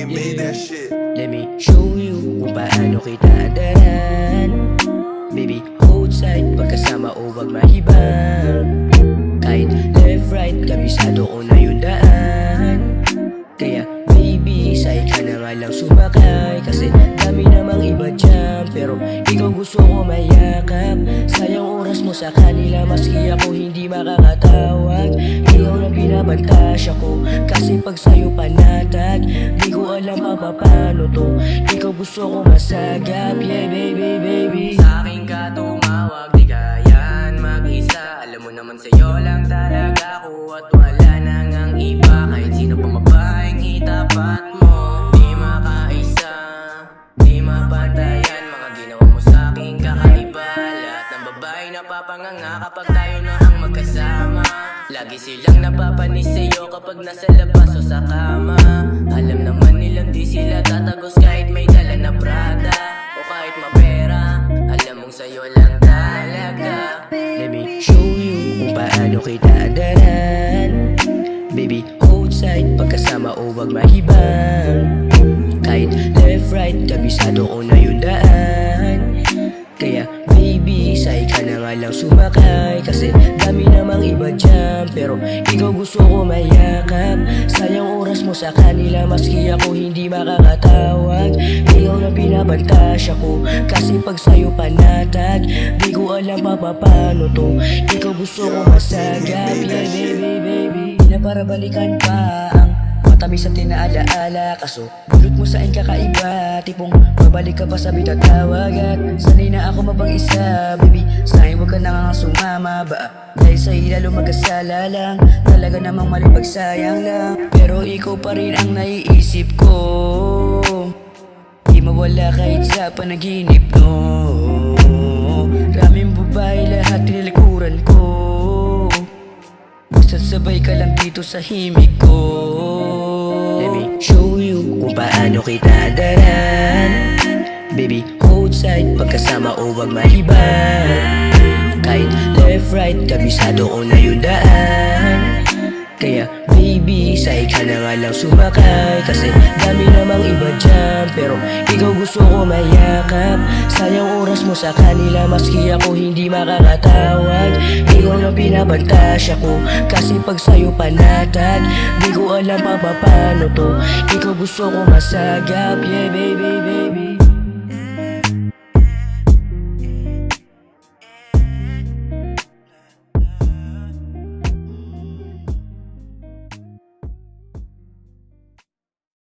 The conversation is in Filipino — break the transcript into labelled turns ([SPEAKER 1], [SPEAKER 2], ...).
[SPEAKER 1] Kanye made that shit.
[SPEAKER 2] Let me show you kung paano kita andaran. Baby, hold side, pagkasama o wag mahibang. Kahit left, right, kabisado ko na yung daan. Kaya baby, say ka na nga lang sumakay. Kasi dami namang iba dyan, pero ikaw gusto ko mayakap. Sayang oras mo sa kanila, maski ako hindi makakatawag. Ikaw na binabantasya ko, kasi pag sa'yo panatag. Di ko alam pa paano to, ikaw gusto ko masagap. Yeah baby, baby.
[SPEAKER 3] Sa akin ka tumawag, di kayan mag-isa. Alam mo naman sa'yo lang talaga ako at wala nang ang iba. Kahit sino pa mabaeng itapat mo, di makaisa, di mapantayan. Mga ginawa mo sa'kin kakaiba. Lahat ng babae napapanganga kapag tayo na ang magkasama. Lagi silang napapanis sa'yo kapag nasa labas o sa kama. Alam naman nilang di sila tatagos kahit may dala na Prada o kahit mapera. Alam mong sa'yo lang talaga.
[SPEAKER 2] Let me show you kung paano kita andaran. Baby, hold side, pagkasama o wag mahibang. Kahit left, right, kabisado ko na yung daan. Kaya baby, say ka na nga lang sumakay. Kasi dami namang iba dyan, pero ikaw gusto ko mayakap. Sayang oras mo sa kanila, maski ako hindi makakatawag. Ikaw na binabantasya ko, kasi pag sa'yo panatag. Di ko alam pa paano to, ikaw gusto ko masagap. Yeah baby, baby, na para balikan pa ang matamis at tinaalaala. Kaso bulot mo sa'kin kakaiba, tipong babalik ka pa sa bitatawag. At sanay na ako mapag-isa, baby, sa'kin huwag ka na nga sumama ba? Dahil sa'yo lalo mag-asala lang, talaga namang mali pagsayang lang. Pero ikaw pa rin ang naiisip ko, di mawala kahit sa panaginip no. Raming babae lahat tinalikuran ko, basta't sabay ka lang dito sa himig ko. Let me show you kung paano kita andaran. Baby, hold side, pagkasama o wag mahibang. Kahit left, right, kabisado ko na yung daan. Kaya baby, say ka na nga lang sumakay. Kasi dami namang iba dyan, pero ikaw gusto ko mayakap. Sayang oras mo sa kanila, maski ako hindi makakatawag. Ikaw na binabantasya ko, kasi pag sa'yo panatag. Di ko alam pa paano to, ikaw gusto ko masagap. Yeah baby, baby.